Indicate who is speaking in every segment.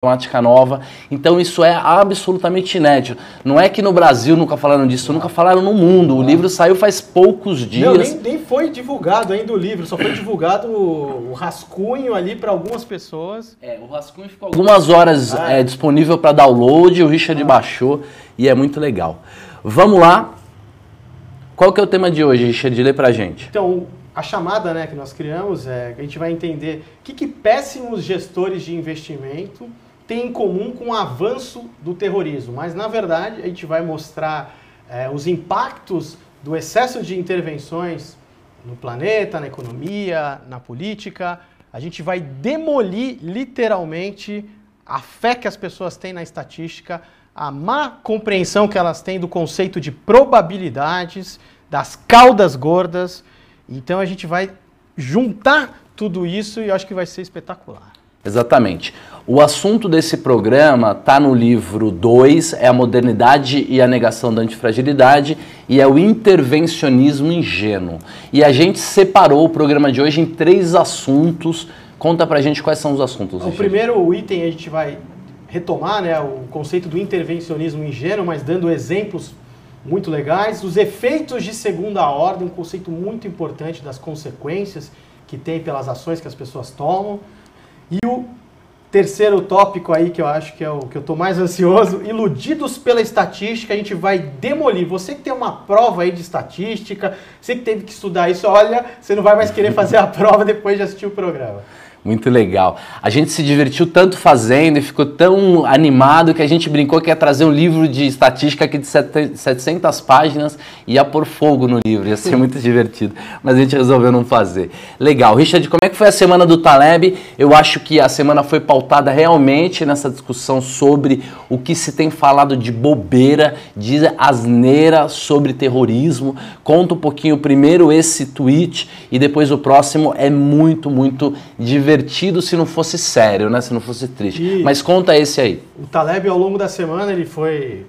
Speaker 1: matemática nova, então isso é absolutamente inédito. Não é que no Brasil nunca falaram disso, nunca falaram no mundo. O livro saiu faz poucos dias.
Speaker 2: Nem foi divulgado ainda o livro, só foi divulgado o rascunho ali para algumas pessoas.
Speaker 1: O rascunho ficou algumas horas disponível para download, o Richard baixou e é muito legal. Vamos lá. Qual que é o tema de hoje, Richard? Lê pra gente.
Speaker 2: Então, a chamada, né, que nós criamos é que a gente vai entender o que péssimos gestores de investimento têm em comum com o avanço do terrorismo. Mas, na verdade, a gente vai mostrar os impactos do excesso de intervenções no planeta, na economia, na política. A gente vai demolir, literalmente, a fé que as pessoas têm na estatística, a má compreensão que elas têm do conceito de probabilidades, das caudas gordas. Então a gente vai juntar tudo isso e eu acho que vai ser espetacular.
Speaker 1: Exatamente. O assunto desse programa está no livro 2, é a modernidade e a negação da antifragilidade, e é o intervencionismo ingênuo. E a gente separou o programa de hoje em 3 assuntos. Conta pra gente quais são os assuntos.
Speaker 2: O primeiro item a gente vai retomar, né, o conceito do intervencionismo ingênuo, mas dando exemplos muito legais. Os efeitos de segunda ordem, um conceito muito importante das consequências que tem pelas ações que as pessoas tomam. E o terceiro tópico aí, que eu acho que é o que eu estou mais ansioso, iludidos pela estatística, a gente vai demolir. Você que tem uma prova aí de estatística, você que teve que estudar isso, olha, você não vai mais querer fazer a prova depois de assistir o programa.
Speaker 1: Muito legal. A gente se divertiu tanto fazendo e ficou tão animado que a gente brincou que ia trazer um livro de estatística aqui de 700 páginas e ia pôr fogo no livro. Ia ser muito divertido, mas a gente resolveu não fazer. Legal. Richard, como é que foi a semana do Taleb? Eu acho que a semana foi pautada realmente nessa discussão sobre o que se tem falado de bobeira, de asneira sobre terrorismo. Conta um pouquinho primeiro esse tweet e depois o próximo é muito divertido se não fosse sério, né? Se não fosse triste. Mas conta esse aí.
Speaker 2: O Taleb, ao longo da semana, ele foi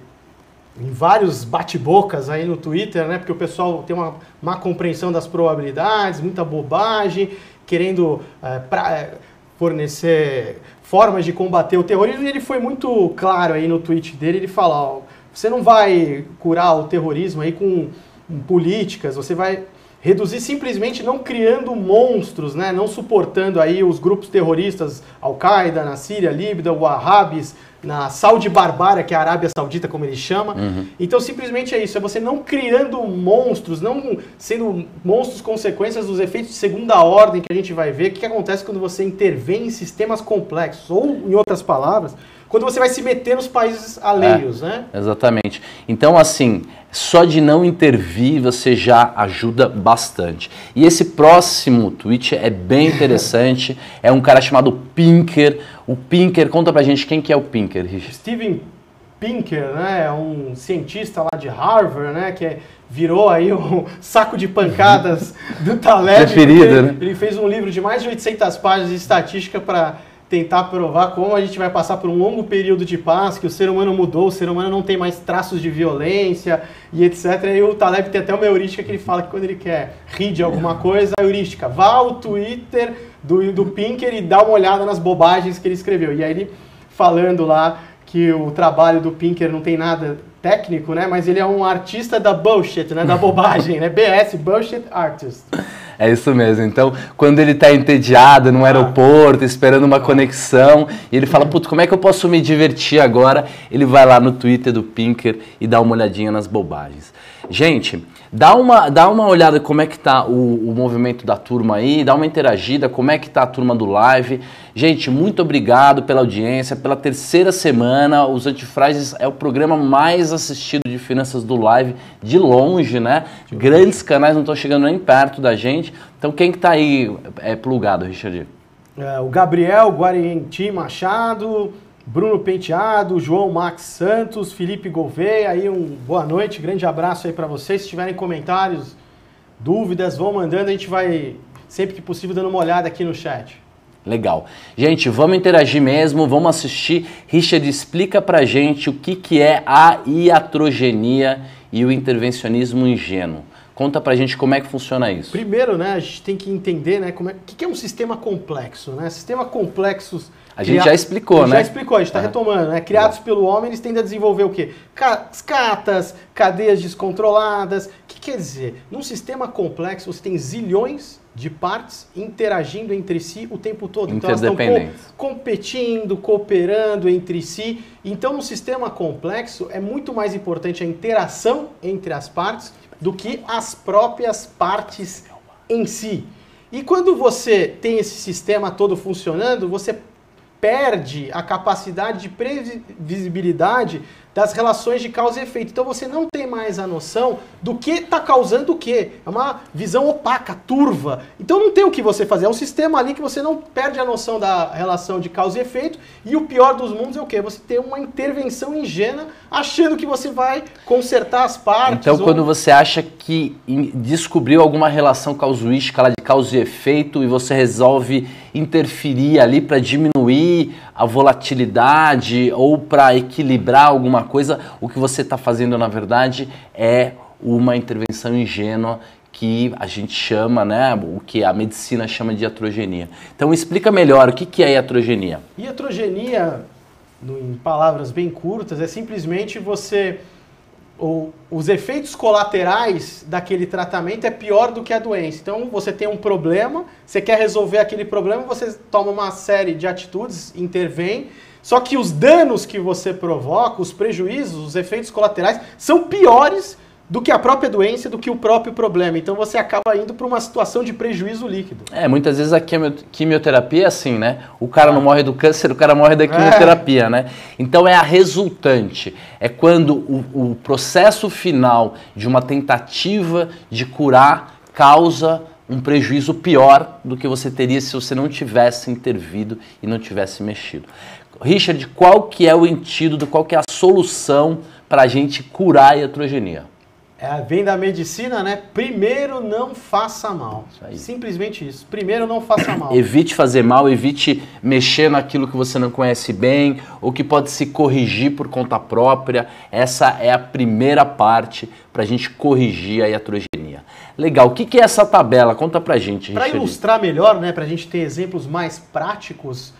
Speaker 2: em vários bate-bocas aí no Twitter, né? Porque o pessoal tem uma má compreensão das probabilidades, muita bobagem, querendo fornecer formas de combater o terrorismo. E ele foi muito claro aí no tweet dele. Ele fala, ó, você não vai curar o terrorismo aí com políticas, você vai reduzir simplesmente não criando monstros, né? Não suportando aí os grupos terroristas Al-Qaeda na Síria, Líbia, Wahhabis, na Saudi Barbária, que é a Arábia Saudita, como ele chama. Então, simplesmente é isso, é você não criando monstros, não sendo monstros consequências dos efeitos de segunda ordem que a gente vai ver, o que acontece quando você intervém em sistemas complexos, ou, em outras palavras, quando você vai se meter nos países alheios, né?
Speaker 1: Exatamente. Então, assim, só de não intervir você já ajuda bastante. E esse próximo tweet é bem interessante. É um cara chamado Pinker. O Pinker, conta pra gente quem que é o Pinker, Richard.
Speaker 2: Steven Pinker, né? É um cientista lá de Harvard, né? Que virou aí um saco de pancadas do Taleb.
Speaker 1: Preferido, né?
Speaker 2: Ele fez um livro de mais de 800 páginas de estatística para tentar provar como a gente vai passar por um longo período de paz, que o ser humano mudou, o ser humano não tem mais traços de violência e etc. E o Taleb tem até uma heurística que ele fala que quando ele quer rir de alguma coisa, a heurística, vá ao Twitter do Pinker e dá uma olhada nas bobagens que ele escreveu. E aí ele falando lá que o trabalho do Pinker não tem nada técnico, né? Mas ele é um artista da bullshit, né? Da bobagem, né? BS, Bullshit Artist.
Speaker 1: É isso mesmo. Então, quando ele está entediado no aeroporto, esperando uma conexão, e ele fala, putz, como é que eu posso me divertir agora? Ele vai lá no Twitter do Pinker e dá uma olhadinha nas bobagens. Gente, dá uma olhada como é que tá o movimento da turma aí, dá uma interagida, como é que tá a turma do live. Gente, muito obrigado pela audiência, pela 3ª semana, os Antifrágeis é o programa mais assistido de finanças do live, de longe, né? Grandes canais não estão chegando nem perto da gente. Então quem que tá aí plugado, Richard?
Speaker 2: O Gabriel Guarenti Machado, Bruno Penteado, João Max Santos, Felipe Gouveia, aí boa noite, grande abraço aí para vocês. Se tiverem comentários, dúvidas, vão mandando, a gente vai, sempre que possível, dando uma olhada aqui no chat.
Speaker 1: Legal. Gente, vamos interagir mesmo, vamos assistir. Richard, explica pra gente o que é a iatrogenia e o intervencionismo ingênuo. Conta pra gente como é que funciona isso.
Speaker 2: Primeiro, né, a gente tem que entender, né, o que é um sistema complexo, né? Sistemas complexos
Speaker 1: A gente já explicou, né?
Speaker 2: Já explicou, a gente está retomando, né? Criados pelo homem, eles tendem a desenvolver o quê? Cascatas, cadeias descontroladas. O que quer dizer? Num sistema complexo, você tem zilhões de partes interagindo entre si o tempo todo. Então elas estão competindo, cooperando entre si. Então, num sistema complexo, é muito mais importante a interação entre as partes do que as próprias partes em si. E quando você tem esse sistema todo funcionando, você perde a capacidade de previsibilidade das relações de causa e efeito. Então você não tem mais a noção do que está causando o quê. É uma visão opaca, turva. Então não tem o que você fazer. É um sistema ali que você não perde a noção da relação de causa e efeito. E o pior dos mundos é o quê? Você tem uma intervenção ingênua achando que você vai consertar as partes.
Speaker 1: Então quando você acha que descobriu alguma relação causuística lá de causa e efeito e você resolve interferir ali para diminuir a volatilidade ou para equilibrar alguma coisa, o que você está fazendo na verdade é uma intervenção ingênua que a gente chama, né, o que a medicina chama de iatrogenia. Então explica melhor o que é iatrogenia.
Speaker 2: Iatrogenia, em palavras bem curtas, é simplesmente os efeitos colaterais daquele tratamento é pior do que a doença. Então você tem um problema, você quer resolver aquele problema, você toma uma série de atitudes, intervém, só que os danos que você provoca, os prejuízos, os efeitos colaterais são piores do que a própria doença, do que o próprio problema. Então você acaba indo para uma situação de prejuízo líquido.
Speaker 1: Muitas vezes a quimioterapia é assim, né? O cara não morre do câncer, o cara morre da quimioterapia, né? Então é a resultante. É quando o processo final de uma tentativa de curar causa um prejuízo pior do que você teria se você não tivesse intervido e não tivesse mexido. Richard, qual que é o antídoto, qual que é a solução para a gente curar a iatrogenia?
Speaker 2: Vem da medicina, né? Primeiro não faça mal. Simplesmente isso. Primeiro não faça mal.
Speaker 1: Evite fazer mal, evite mexer naquilo que você não conhece bem ou que pode se corrigir por conta própria. Essa é a primeira parte para a gente corrigir a iatrogenia. Legal. O que é essa tabela? Conta pra gente, Richard.
Speaker 2: Para ilustrar melhor, né? Para a gente ter exemplos mais práticos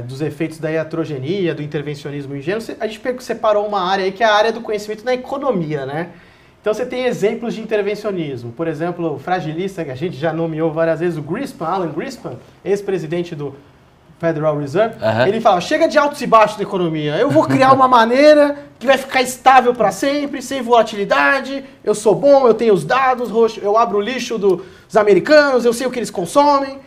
Speaker 2: dos efeitos da iatrogenia, do intervencionismo ingênuo, a gente separou uma área aí que é a área do conhecimento na economia, né? Então você tem exemplos de intervencionismo. Por exemplo, o fragilista, que a gente já nomeou várias vezes, o Greenspan, Alan Greenspan, ex-presidente do Federal Reserve, ele fala, chega de altos e baixos da economia, eu vou criar uma maneira que vai ficar estável para sempre, sem volatilidade, eu sou bom, eu tenho os dados, eu abro o lixo dos americanos, eu sei o que eles consomem.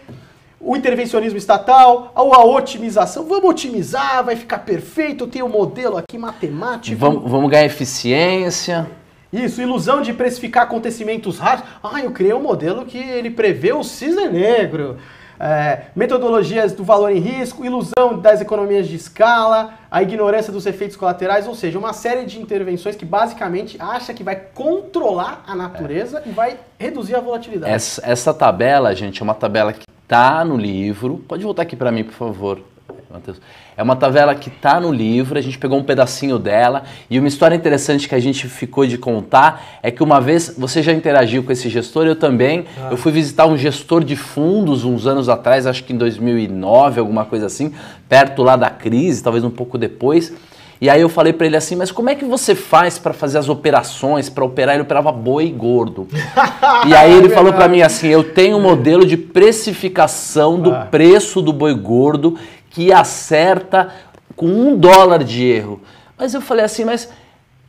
Speaker 2: O intervencionismo estatal, a otimização, vamos otimizar, vai ficar perfeito, eu tenho um modelo aqui matemático.
Speaker 1: Vamos ganhar eficiência.
Speaker 2: Isso, ilusão de precificar acontecimentos raros. Eu criei um modelo que ele prevê o cisne negro. Metodologias do valor em risco, ilusão das economias de escala, a ignorância dos efeitos colaterais, ou seja, uma série de intervenções que basicamente acha que vai controlar a natureza e vai reduzir a volatilidade.
Speaker 1: Essa tabela, gente, é uma tabela que está no livro. Pode voltar aqui para mim, por favor, Matheus. É uma tabela que está no livro, a gente pegou um pedacinho dela e uma história interessante que a gente ficou de contar é que uma vez você já interagiu com esse gestor, eu também. Eu fui visitar um gestor de fundos uns anos atrás, acho que em 2009, alguma coisa assim, perto lá da crise, talvez um pouco depois. E aí eu falei para ele assim, mas como é que você faz para fazer as operações, para operar? Ele operava boi gordo. E aí ele falou para mim assim, eu tenho um modelo de precificação do preço do boi gordo que acerta com $1 de erro. Mas eu falei assim, mas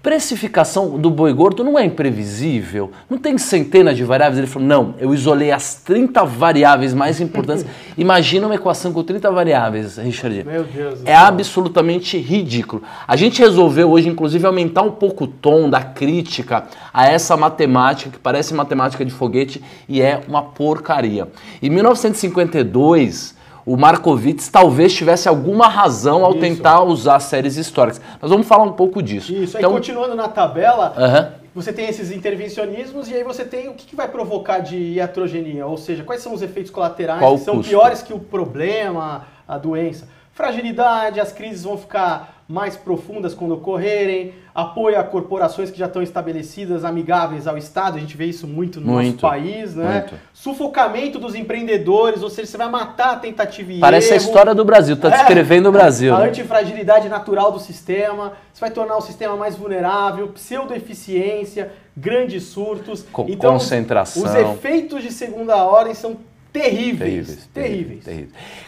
Speaker 1: precificação do boi gordo não é imprevisível? Não tem centenas de variáveis? Ele falou, não, eu isolei as 30 variáveis mais importantes. Imagina uma equação com 30 variáveis, Richard.
Speaker 2: Meu Deus.
Speaker 1: É absolutamente ridículo. A gente resolveu hoje, inclusive, aumentar um pouco o tom da crítica a essa matemática, que parece matemática de foguete e é uma porcaria. Em 1952... o Markowitz talvez tivesse alguma razão ao tentar usar séries históricas. Nós vamos falar um pouco disso.
Speaker 2: Isso, então, aí continuando na tabela, você tem esses intervencionismos e aí você tem o que vai provocar de iatrogenia, ou seja, quais são os efeitos colaterais que são piores que o problema, a doença. fragilidade, as crises vão ficar mais profundas quando ocorrerem, apoio a corporações que já estão estabelecidas, amigáveis ao Estado, a gente vê isso muito no nosso país, né? Sufocamento dos empreendedores, ou seja, você vai matar a tentativa e
Speaker 1: Parece
Speaker 2: erro.
Speaker 1: A história do Brasil, está descrevendo o Brasil.
Speaker 2: A antifragilidade natural do sistema, você vai tornar o sistema mais vulnerável, pseudoeficiência, grandes surtos.
Speaker 1: Então, concentração.
Speaker 2: Os efeitos de segunda ordem são terríveis.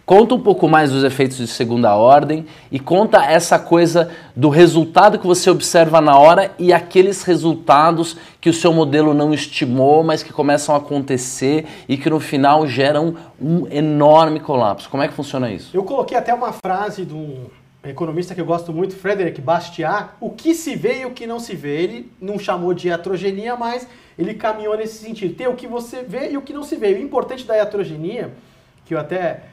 Speaker 1: Conta um pouco mais dos efeitos de segunda ordem e conta essa coisa do resultado que você observa na hora e aqueles resultados que o seu modelo não estimou, mas que começam a acontecer e que no final geram um enorme colapso. Como é que funciona isso?
Speaker 2: Eu coloquei até uma frase de um economista que eu gosto muito, Frederic Bastiat, o que se vê e o que não se vê. Ele não chamou de iatrogenia, mas ele caminhou nesse sentido. Tem o que você vê e o que não se vê. O importante da iatrogenia, que eu até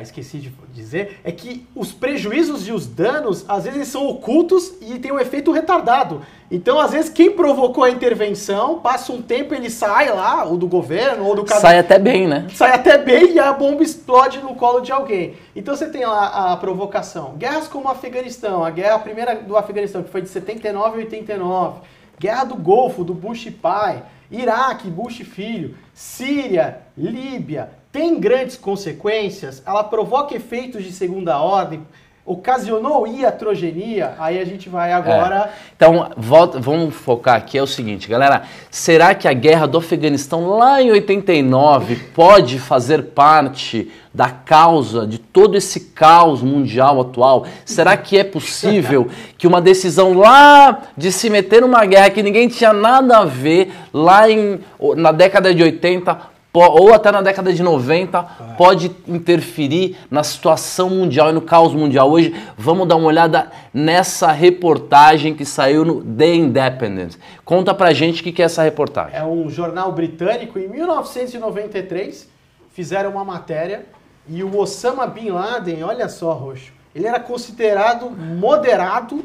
Speaker 2: esqueci de dizer, é que os prejuízos e os danos, às vezes, são ocultos e tem um efeito retardado. Então, às vezes, quem provocou a intervenção, passa um tempo, ele sai lá, ou do governo, ou do...
Speaker 1: Sai até bem, né?
Speaker 2: Sai até bem e a bomba explode no colo de alguém. Então, você tem lá a provocação. Guerras como o Afeganistão, a guerra primeira do Afeganistão, que foi de 79 a 89. Guerra do Golfo, do Bush pai. Iraque, Bush filho. Síria, Líbia. Tem grandes consequências, ela provoca efeitos de segunda ordem, ocasionou iatrogenia, aí a gente vai agora...
Speaker 1: Então, vamos focar aqui, é o seguinte, galera, será que a guerra do Afeganistão lá em 89 pode fazer parte da causa de todo esse caos mundial atual? Será que é possível que uma decisão lá de se meter numa guerra que ninguém tinha nada a ver, lá na década de 80... ou até na década de 90, pode interferir na situação mundial e no caos mundial? Hoje, vamos dar uma olhada nessa reportagem que saiu no The Independent. Conta pra gente o que é essa reportagem.
Speaker 2: É um jornal britânico, em 1993, fizeram uma matéria e o Osama Bin Laden, olha só, Roxo, ele era considerado moderado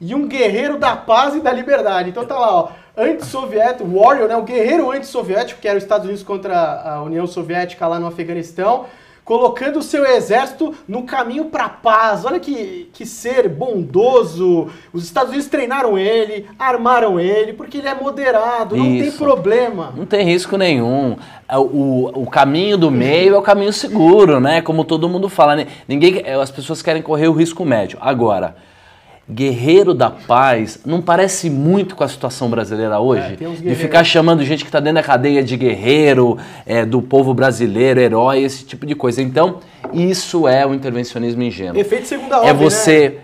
Speaker 2: e um guerreiro da paz e da liberdade. Então tá lá, ó, anti-soviético, warrior, né, o guerreiro anti-soviético, que era os Estados Unidos contra a União Soviética lá no Afeganistão, colocando o seu exército no caminho para a paz. Olha que ser bondoso. Os Estados Unidos treinaram ele, armaram ele, porque ele é moderado, não tem problema.
Speaker 1: Não tem risco nenhum. O caminho do meio é o caminho seguro, né? Como todo mundo fala, né? As pessoas querem correr o risco médio. Agora, guerreiro da paz não parece muito com a situação brasileira hoje? De ficar chamando gente que está dentro da cadeia de guerreiro, do povo brasileiro, herói, esse tipo de coisa. Então, isso é o intervencionismo ingênuo.
Speaker 2: Efeito segunda ordem,
Speaker 1: é você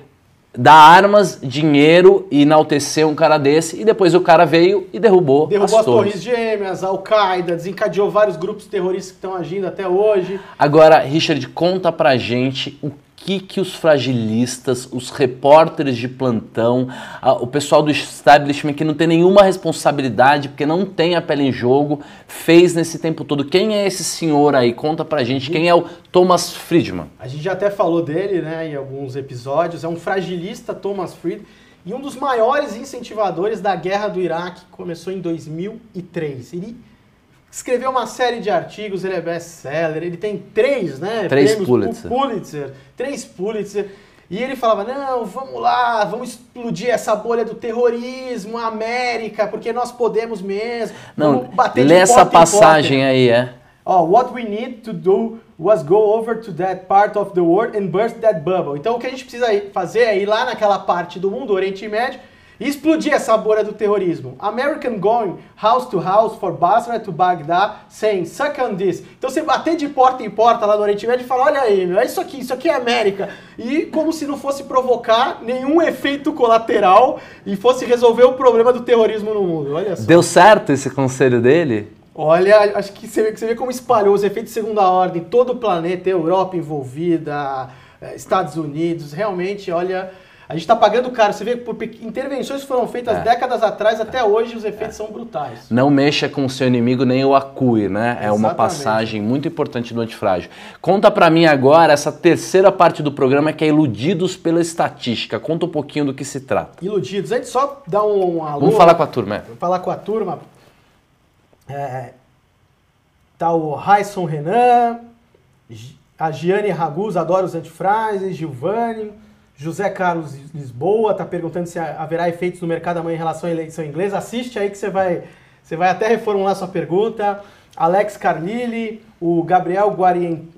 Speaker 1: dar armas, dinheiro e enaltecer um cara desse, e depois o cara veio e derrubou as
Speaker 2: torres gêmeas, a Al-Qaeda, desencadeou vários grupos terroristas que estão agindo até hoje.
Speaker 1: Agora, Richard, conta pra gente o que os fragilistas, os repórteres de plantão, o pessoal do establishment que não tem nenhuma responsabilidade, porque não tem a pele em jogo, fez nesse tempo todo. Quem é esse senhor aí? Conta pra gente. Quem é o Thomas Friedman?
Speaker 2: A gente já até falou dele, né, em alguns episódios. É um fragilista, Thomas Friedman, e um dos maiores incentivadores da guerra do Iraque, que começou em 2003. Ele escreveu uma série de artigos, ele é best-seller, ele tem 3 prêmios Pulitzer, 3 Pulitzer, e ele falava, não, vamos lá, vamos explodir essa bolha do terrorismo, a América, porque nós podemos mesmo,
Speaker 1: vamos bater de porta em porta. Lê essa passagem aí,
Speaker 2: What we need to do was go over to that part of the world and burst that bubble. Então o que a gente precisa fazer é ir lá naquela parte do mundo, Oriente Médio, e explodir essa bolha do terrorismo. American going house to house for Basra to Baghdad saying, suck on this. Então você bater de porta em porta lá no Oriente Médio e falar, olha aí, meu, é isso aqui é América. E como se não fosse provocar nenhum efeito colateral e fosse resolver o problema do terrorismo no mundo. Olha só.
Speaker 1: Deu certo esse conselho dele?
Speaker 2: Olha, acho que você vê como espalhou os efeitos de segunda ordem, todo o planeta, Europa envolvida, Estados Unidos, realmente, olha... A gente está pagando caro, você vê que por intervenções que foram feitas décadas atrás, até hoje os efeitos são brutais.
Speaker 1: Não mexa com o seu inimigo nem o acue, né? É uma passagem muito importante do Antifrágil. Conta pra mim agora essa terceira parte do programa que é Iludidos pela Estatística. Conta um pouquinho do que se trata.
Speaker 2: Iludidos, antes só dar um alô.
Speaker 1: Vamos falar com a turma.
Speaker 2: Vamos falar com a turma. Tá o Raisson Renan, A Giane Raguz adora os antifrases, Gilvani, José Carlos Lisboa está perguntando se haverá efeitos no mercado amanhã em relação à eleição inglesa. Assiste aí que você vai até reformular sua pergunta. Alex Carlili, o Gabriel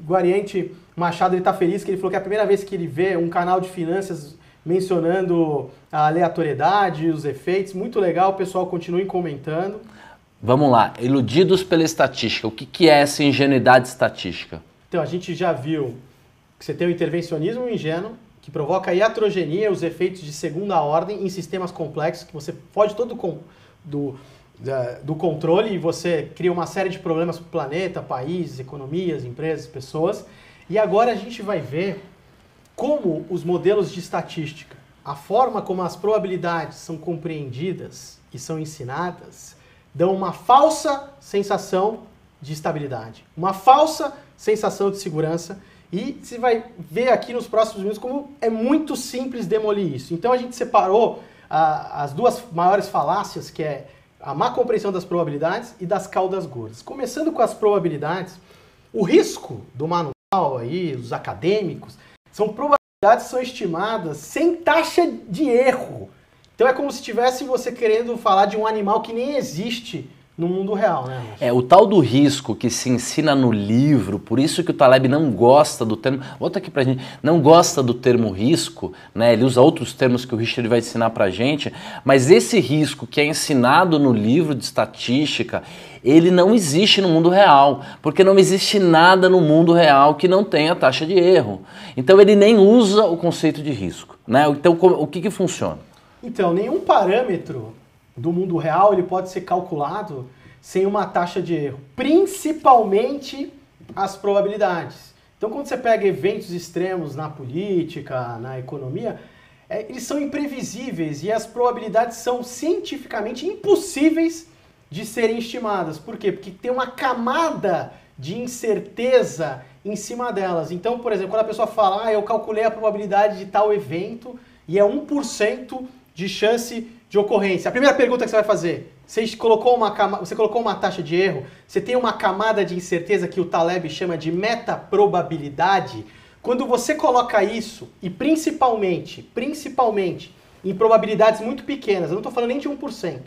Speaker 2: Guariente Machado, ele está feliz que ele falou que é a primeira vez que ele vê um canal de finanças mencionando a aleatoriedade, os efeitos. Muito legal, o pessoal continue comentando.
Speaker 1: Vamos lá, iludidos pela estatística. O que é essa ingenuidade estatística?
Speaker 2: Então, a gente já viu que você tem o intervencionismo ingênuo, que provoca a iatrogenia, os efeitos de segunda ordem em sistemas complexos, que você foge todo do controle e você cria uma série de problemas para o planeta, países, economias, empresas, pessoas. E agora a gente vai ver como os modelos de estatística, a forma como as probabilidades são compreendidas e são ensinadas, dão uma falsa sensação de estabilidade, uma falsa sensação de segurança. E você vai ver aqui nos próximos minutos como é muito simples demolir isso. Então a gente separou as duas maiores falácias, que é a má compreensão das probabilidades e das caudas gordas. Começando com as probabilidades, o risco do manual aí, os acadêmicos, são probabilidades que são estimadas sem taxa de erro. Então é como se tivesse você querendo falar de um animal que nem existe no mundo real, né?
Speaker 1: O tal do risco que se ensina no livro, por isso que o Taleb não gosta do termo, volta aqui pra gente, não gosta do termo risco, né? Ele usa outros termos que o Richard vai ensinar pra gente, mas esse risco que é ensinado no livro de estatística, ele não existe no mundo real, porque não existe nada no mundo real que não tenha taxa de erro. Então ele nem usa o conceito de risco, né? Então o que funciona?
Speaker 2: Então, nenhum parâmetro do mundo real ele pode ser calculado sem uma taxa de erro, principalmente as probabilidades. Então, quando você pega eventos extremos na política, na economia, eles são imprevisíveis e as probabilidades são cientificamente impossíveis de serem estimadas. Por quê? Porque tem uma camada de incerteza em cima delas. Então, por exemplo, quando a pessoa fala, eu calculei a probabilidade de tal evento e é 1% de chance de ocorrência. A primeira pergunta que você vai fazer, você colocou uma taxa de erro, você tem uma camada de incerteza que o Taleb chama de metaprobabilidade. Quando você coloca isso, e principalmente em probabilidades muito pequenas, eu não estou falando nem de 1%,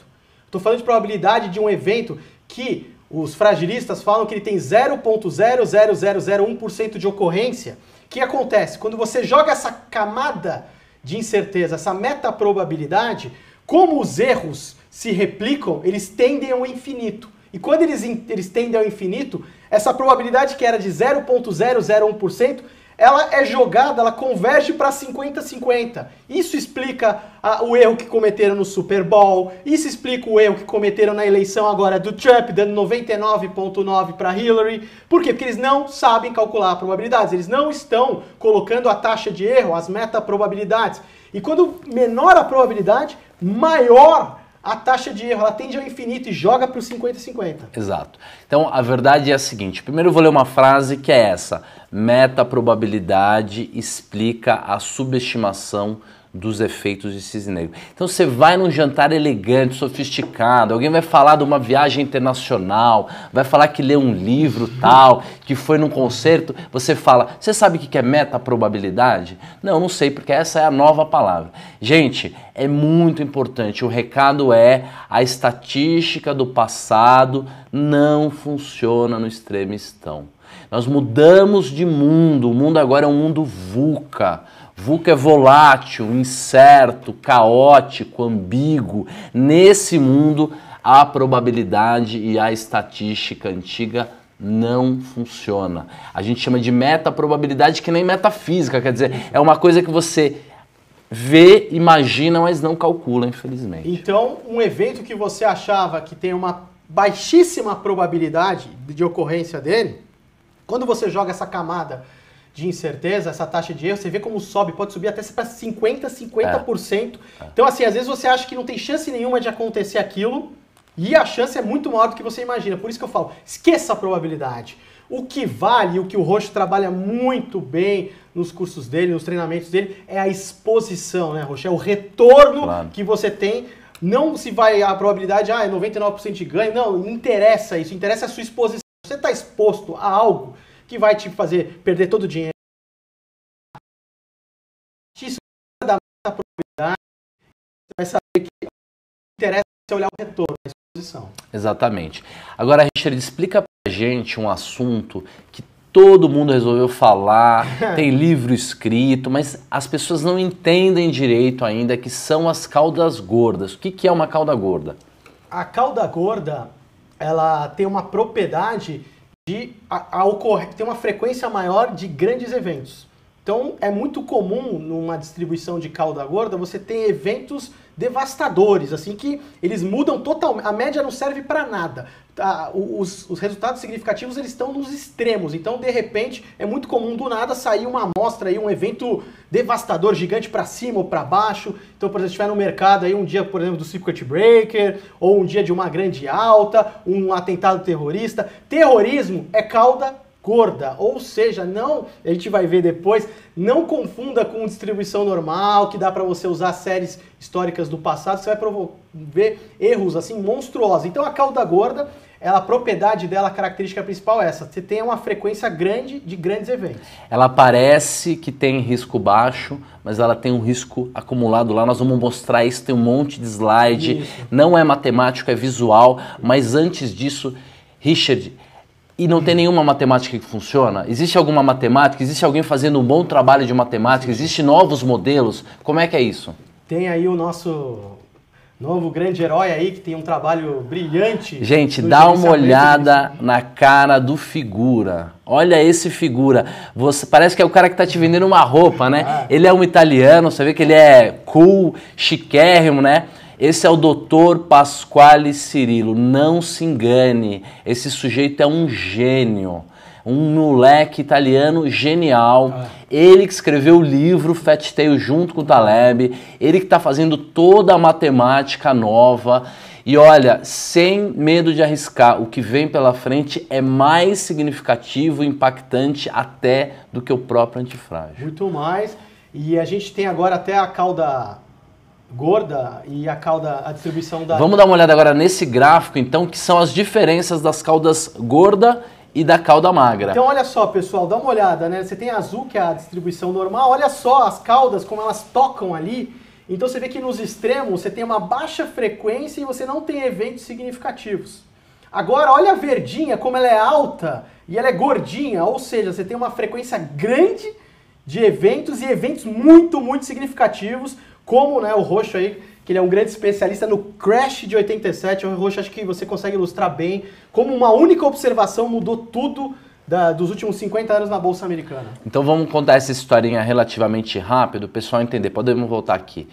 Speaker 2: estou falando de probabilidade de um evento que os fragilistas falam que ele tem 0,00001% de ocorrência. O que acontece? Quando você joga essa camada de incerteza, essa metaprobabilidade, como os erros se replicam, eles tendem ao infinito. E quando eles tendem ao infinito, essa probabilidade que era de 0,001%, ela é jogada, ela converge para 50-50. Isso explica o erro que cometeram no Super Bowl, isso explica o erro que cometeram na eleição agora do Trump, dando 99,9% para Hillary. Por quê? Porque eles não sabem calcular probabilidades, eles não estão colocando a taxa de erro, as metaprobabilidades. E quando menor a probabilidade, maior a taxa de erro, ela tende ao infinito e joga para o 50-50.
Speaker 1: Exato. Então, a verdade é a seguinte. Primeiro eu vou ler uma frase que é essa. Metaprobabilidade explica a subestimação dos efeitos de cisne negro. Então você vai num jantar elegante, sofisticado, alguém vai falar de uma viagem internacional, vai falar que leu um livro tal, que foi num concerto, você fala, você sabe o que é metaprobabilidade? Não, não sei, porque essa é a nova palavra. Gente, é muito importante, o recado é, a estatística do passado não funciona no extremistão. Nós mudamos de mundo, o mundo agora é um mundo VUCA. VUCA é volátil, incerto, caótico, ambíguo. Nesse mundo, a probabilidade e a estatística antiga não funciona. A gente chama de metaprobabilidade, que nem metafísica, quer dizer, é uma coisa que você vê, imagina, mas não calcula, infelizmente.
Speaker 2: Então, um evento que você achava que tem uma baixíssima probabilidade de ocorrência dele, quando você joga essa camada de incerteza, essa taxa de erro, você vê como sobe, pode subir até para 50%. Então, assim, às vezes você acha que não tem chance nenhuma de acontecer aquilo e a chance é muito maior do que você imagina. Por isso que eu falo, esqueça a probabilidade. O que vale, o que o Roxo trabalha muito bem nos cursos dele, nos treinamentos dele, é a exposição, né, Roxo? É o retorno que você tem. Não se vai a probabilidade, é 99% de ganho. Não interessa isso, interessa a sua exposição. Você está exposto a algo que vai te fazer perder todo o dinheiro. Isso da probabilidade, você vai saber que interessa você olhar o retorno, a exposição.
Speaker 1: Exatamente. Agora, Richard, explica pra gente um assunto que todo mundo resolveu falar, tem livro escrito, mas as pessoas não entendem direito ainda, que são as caudas gordas. O que é uma cauda gorda?
Speaker 2: A cauda gorda, ela tem uma propriedade de ter uma frequência maior de grandes eventos. Então, é muito comum numa distribuição de cauda gorda você ter eventos devastadores, assim, que eles mudam totalmente. A média não serve para nada. Os resultados significativos eles estão nos extremos. Então, de repente, é muito comum do nada sair uma amostra aí, um evento devastador, gigante para cima ou para baixo. Então, por exemplo, se estiver no mercado aí um dia, por exemplo, do circuit breaker, ou um dia de uma grande alta, um atentado terrorista. Terrorismo é cauda gorda, ou seja, não, a gente vai ver depois, não confunda com distribuição normal, que dá para você usar séries históricas do passado, você vai ver erros assim monstruosos. Então a cauda gorda, a propriedade dela, a característica principal é essa, você tem uma frequência grande de grandes eventos.
Speaker 1: Ela parece que tem risco baixo, mas ela tem um risco acumulado lá, nós vamos mostrar isso, tem um monte de slide, não é matemático, é visual, mas antes disso, Richard, e não tem nenhuma matemática que funciona? Existe alguma matemática? Existe alguém fazendo um bom trabalho de matemática? Existem novos modelos? Como é que é isso?
Speaker 2: Tem aí o nosso novo grande herói aí, que tem um trabalho brilhante.
Speaker 1: Gente, dá uma olhada na cara do figura. Olha esse figura. Parece que é o cara que tá te vendendo uma roupa, né? Ele é um italiano, você vê que ele é cool, chiquérrimo, né? Esse é o Dr. Pasquale Cirillo, não se engane, esse sujeito é um gênio, um moleque italiano genial, ele que escreveu o livro Fat Tail junto com o Taleb, ele que está fazendo toda a matemática nova, e olha, sem medo de arriscar, o que vem pela frente é mais significativo e impactante até do que o próprio antifrágil.
Speaker 2: Muito mais, e a gente tem agora até a cauda gorda e a distribuição da...
Speaker 1: Vamos dar uma olhada agora nesse gráfico, então, que são as diferenças das caudas gorda e da cauda magra.
Speaker 2: Então, olha só, pessoal, dá uma olhada, né? Você tem azul, que é a distribuição normal, olha só as caudas, como elas tocam ali. Então, você vê que nos extremos você tem uma baixa frequência e você não tem eventos significativos. Agora, olha a verdinha, como ela é alta e ela é gordinha, ou seja, você tem uma frequência grande de eventos e eventos muito, muito significativos, como, né, o Roxo aí, que ele é um grande especialista no crash de 87, o Roxo acho que você consegue ilustrar bem, como uma única observação mudou tudo dos últimos 50 anos na Bolsa Americana.
Speaker 1: Então vamos contar essa historinha relativamente rápido, o pessoal entender, podemos voltar aqui.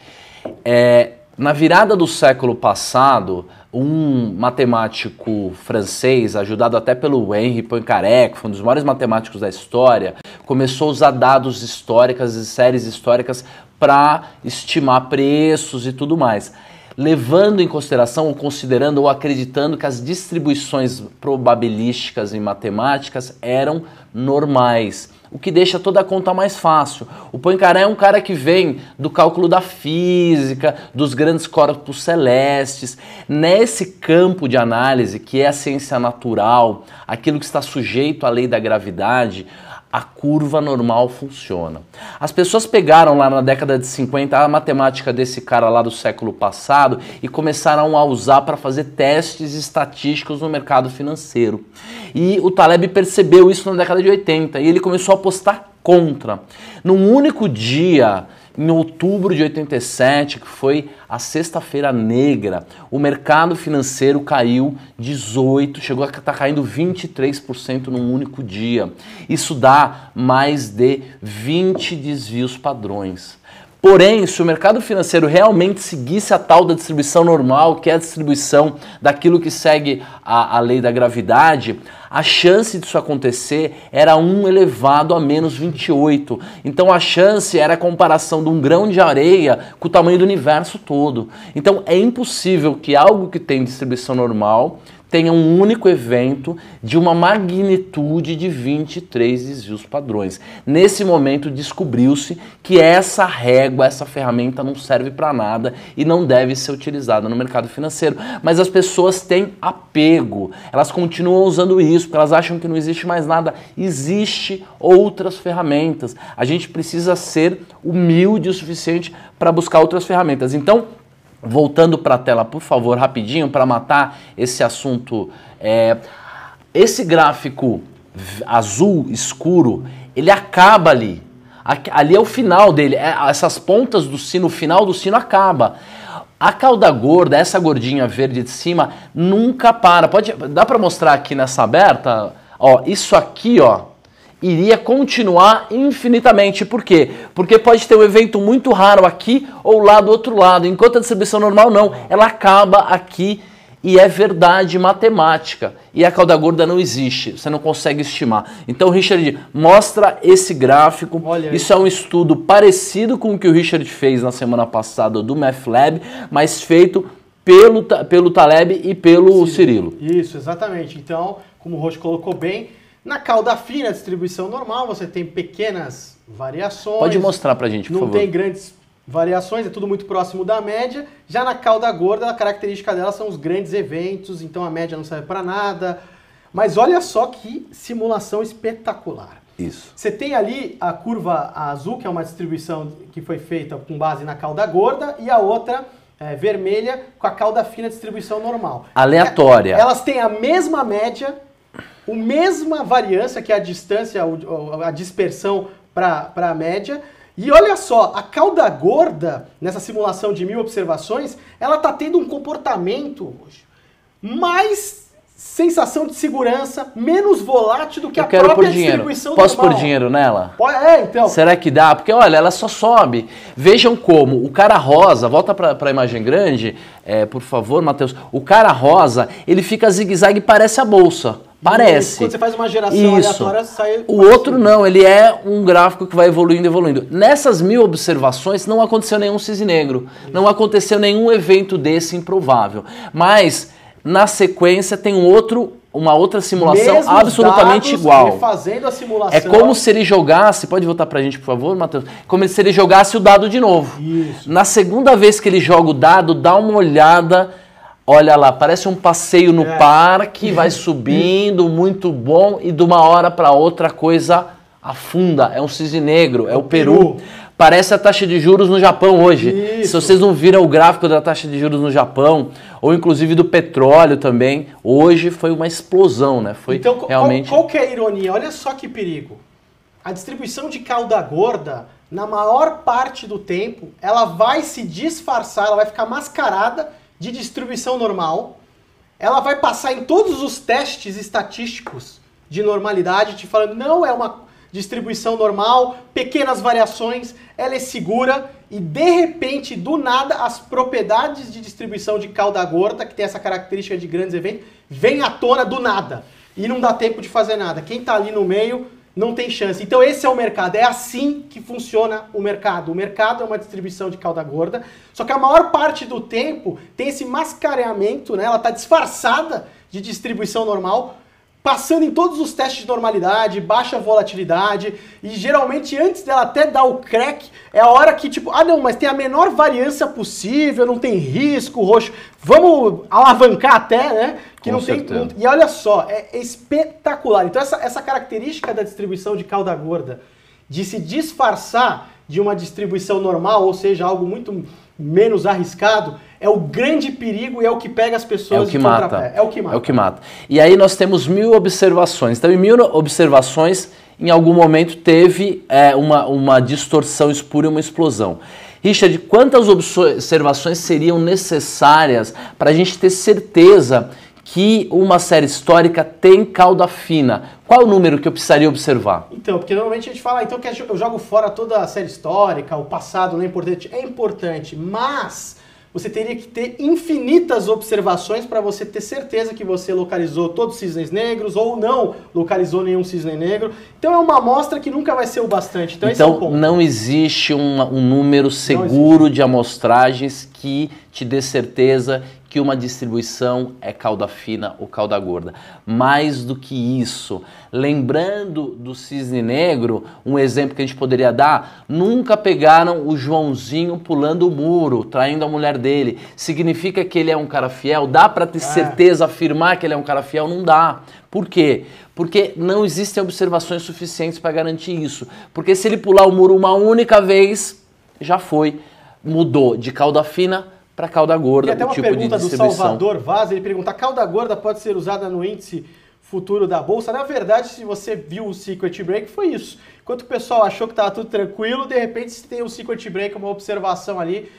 Speaker 1: Na virada do século passado, um matemático francês, ajudado até pelo Henri Poincaré, que foi um dos maiores matemáticos da história, começou a usar dados históricos e séries históricas para estimar preços e tudo mais, levando em consideração, ou considerando, ou acreditando que as distribuições probabilísticas em matemáticas eram normais, o que deixa toda a conta mais fácil. O Poincaré é um cara que vem do cálculo da física, dos grandes corpos celestes. Nesse campo de análise, que é a ciência natural, aquilo que está sujeito à lei da gravidade, a curva normal funciona. As pessoas pegaram lá na década de 50 a matemática desse cara lá do século passado e começaram a usar para fazer testes estatísticos no mercado financeiro. E o Taleb percebeu isso na década de 80 e ele começou a apostar contra. Num único dia, em outubro de 87, que foi a sexta-feira negra, o mercado financeiro caiu 18%, chegou a estar caindo 23% num único dia. Isso dá mais de 20 desvios padrões. Porém, se o mercado financeiro realmente seguisse a tal da distribuição normal, que é a distribuição daquilo que segue a lei da gravidade, a chance disso acontecer era 1 elevado a menos 28. Então a chance era a comparação de um grão de areia com o tamanho do universo todo. Então é impossível que algo que tem distribuição normal tenha um único evento de uma magnitude de 23 desvios padrões. Nesse momento descobriu-se que essa régua, essa ferramenta não serve para nada e não deve ser utilizada no mercado financeiro. Mas as pessoas têm apego, elas continuam usando isso, porque elas acham que não existe mais nada. Existe outras ferramentas. A gente precisa ser humilde o suficiente para buscar outras ferramentas. Então, voltando para a tela, por favor, rapidinho, para matar esse assunto. Esse gráfico azul escuro, ele acaba ali. Ali é o final dele. Essas pontas do sino, o final do sino acaba. A cauda gorda, essa gordinha verde de cima, nunca para. Dá para mostrar aqui nessa aberta? Ó, isso aqui, ó, iria continuar infinitamente. Por quê? Porque pode ter um evento muito raro aqui ou lá do outro lado, enquanto a distribuição normal não, ela acaba aqui e é verdade matemática. E a cauda gorda não existe, você não consegue estimar. Então, Richard, mostra esse gráfico. Olha, isso é um estudo parecido com o que o Richard fez na semana passada do MathLab, mas feito pelo Taleb e pelo Cirilo.
Speaker 2: Isso, exatamente. Então, como o Roxo colocou bem, na cauda fina, a distribuição normal, você tem pequenas variações.
Speaker 1: Pode mostrar pra gente, por favor.
Speaker 2: Não tem grandes variações, é tudo muito próximo da média. Já na cauda gorda, a característica dela são os grandes eventos, então a média não serve para nada. Mas olha só que simulação espetacular.
Speaker 1: Isso.
Speaker 2: Você tem ali a curva azul, que é uma distribuição que foi feita com base na cauda gorda, e a outra vermelha com a cauda fina, distribuição normal.
Speaker 1: Aleatória.
Speaker 2: Elas têm a mesma média, a mesma variância, que é a distância, a dispersão para a média. E olha só, a cauda gorda, nessa simulação de 1000 observações, ela está tendo um comportamento mais sensação de segurança, menos volátil do que a própria distribuição normal.
Speaker 1: Posso pôr dinheiro nela?
Speaker 2: Então.
Speaker 1: Será que dá? Porque olha, ela só sobe. Vejam como o cara rosa, volta para a imagem grande, por favor, Matheus. O cara rosa, ele fica zigue-zague e parece a bolsa. Parece.
Speaker 2: Quando você faz uma geração aleatória, sai...
Speaker 1: O outro não, ele é um gráfico que vai evoluindo, evoluindo. Nessas 1000 observações não aconteceu nenhum cisne negro, não aconteceu nenhum evento desse improvável. Mas, na sequência, tem uma outra simulação mesmos absolutamente igual.
Speaker 2: Fazendo a simulação.
Speaker 1: É como se ele jogasse, pode voltar pra gente, por favor, Matheus? Como se ele jogasse o dado de novo.
Speaker 2: Isso.
Speaker 1: Na segunda vez que ele joga o dado, dá uma olhada... Olha lá, parece um passeio no parque, vai subindo, muito bom, e de uma hora para outra a coisa afunda. É um cisne negro, é o Peru. Parece a taxa de juros no Japão hoje.
Speaker 2: Isso.
Speaker 1: Se vocês não viram o gráfico da taxa de juros no Japão, ou inclusive do petróleo também, hoje foi uma explosão, né? Foi
Speaker 2: então,
Speaker 1: realmente...
Speaker 2: qual que é a ironia? Olha só que perigo. A distribuição de cauda gorda, na maior parte do tempo, ela vai se disfarçar, ela vai ficar mascarada de distribuição normal, ela vai passar em todos os testes estatísticos de normalidade, te falando, não é uma distribuição normal, pequenas variações, ela é segura, e de repente, do nada, as propriedades de distribuição de cauda gorda, que tem essa característica de grandes eventos, vem à tona do nada, e não dá tempo de fazer nada. Quem está ali no meio não tem chance. Então esse é o mercado, é assim que funciona o mercado. O mercado é uma distribuição de cauda gorda, só que a maior parte do tempo tem esse mascareamento, né? Ela está disfarçada de distribuição normal, passando em todos os testes de normalidade, baixa volatilidade, e geralmente antes dela até dar o crack, é a hora que tipo, não, mas tem a menor variância possível, não tem risco, Roxo, vamos alavancar até, né? Que
Speaker 1: Com
Speaker 2: não
Speaker 1: certeza.
Speaker 2: tem. E olha só, é espetacular. Então essa característica da distribuição de cauda gorda, de se disfarçar de uma distribuição normal, ou seja, algo muito menos arriscado, é o grande perigo e é o que pega as pessoas de contrapé. É o que mata.
Speaker 1: É o que mata. E aí nós temos 1000 observações. Então, em 1000 observações, em algum momento teve uma distorção espúria, uma explosão. Richard, quantas observações seriam necessárias para a gente ter certeza que uma série histórica tem cauda fina? Qual é o número que eu precisaria observar?
Speaker 2: Então, porque normalmente a gente fala, então que eu jogo fora toda a série histórica, o passado não é importante. É importante, mas você teria que ter infinitas observações para você ter certeza que você localizou todos os cisnes negros ou não localizou nenhum cisne negro. Então é uma amostra que nunca vai ser o bastante. Então esse é o ponto.
Speaker 1: Não existe um número seguro de amostragens que te dê certeza que uma distribuição é cauda fina ou cauda gorda. Mais do que isso, lembrando do cisne negro, um exemplo que a gente poderia dar, nunca pegaram o Joãozinho pulando o muro, traindo a mulher dele. Significa que ele é um cara fiel? Dá para ter certeza, afirmar que ele é um cara fiel? Não dá. Por quê? Porque não existem observações suficientes para garantir isso. Porque se ele pular o muro uma única vez, já foi. Mudou de cauda fina para cauda gorda.
Speaker 2: E até uma pergunta do Salvador Vaz, ele pergunta, a cauda gorda pode ser usada no índice futuro da Bolsa? Na verdade, se você viu o Secret Break, foi isso. Enquanto o pessoal achou que estava tudo tranquilo, de repente se tem o Secret Break, uma observação ali,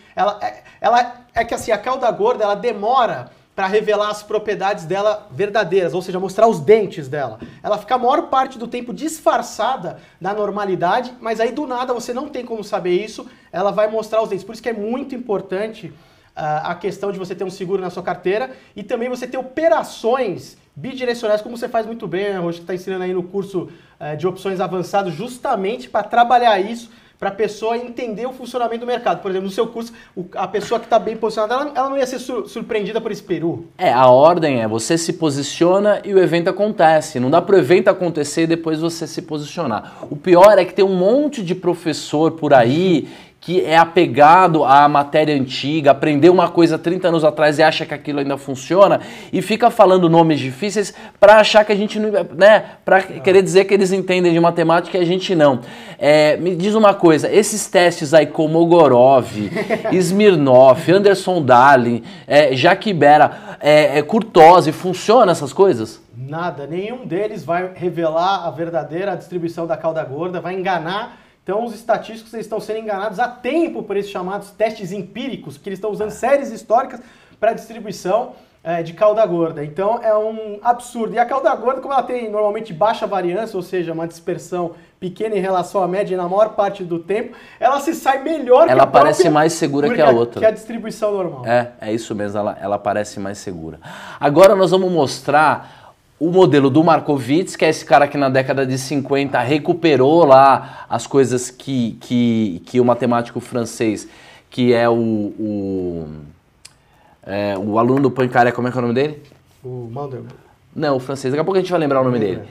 Speaker 2: é que assim, a cauda gorda, ela demora para revelar as propriedades dela verdadeiras, ou seja, mostrar os dentes dela. Ela fica a maior parte do tempo disfarçada da normalidade, mas aí do nada você não tem como saber isso, ela vai mostrar os dentes. Por isso que é muito importante a questão de você ter um seguro na sua carteira e também você ter operações bidirecionais, como você faz muito bem, hoje que está ensinando aí no curso de opções avançados, justamente para trabalhar isso, para a pessoa entender o funcionamento do mercado. Por exemplo, no seu curso, a pessoa que está bem posicionada, ela não ia ser surpreendida por esse peru.
Speaker 1: A ordem é você se posiciona e o evento acontece. Não dá para o evento acontecer e depois você se posicionar. O pior é que tem um monte de professor por aí que é apegado à matéria antiga, aprendeu uma coisa 30 anos atrás e acha que aquilo ainda funciona e fica falando nomes difíceis para achar que a gente não, né, para querer dizer que eles entendem de matemática e a gente não. Me diz uma coisa, esses testes aí como Mogorov, Smirnov, Anderson Darling, Jacques Bera, Kurtosi, funcionam essas coisas?
Speaker 2: Nada, nenhum deles vai revelar a verdadeira distribuição da cauda gorda, vai enganar. Então, os estatísticos eles estão sendo enganados há tempo por esses chamados testes empíricos, porque eles estão usando séries históricas para distribuição de cauda gorda. Então, é um absurdo. E a cauda gorda, como ela tem normalmente baixa variância, ou seja, uma dispersão pequena em relação à média na maior parte do tempo, ela se sai melhor que a própria...
Speaker 1: Ela parece mais segura que a outra.
Speaker 2: Que a distribuição normal.
Speaker 1: É isso mesmo, ela parece mais segura. Agora nós vamos mostrar o modelo do Markowitz, que é esse cara que na década de 50 recuperou lá as coisas que o matemático francês, que é o aluno do Poincaré, como é que é o nome dele?
Speaker 2: O Mandelbrot.
Speaker 1: Não, o francês, daqui a pouco a gente vai lembrar o nome dele.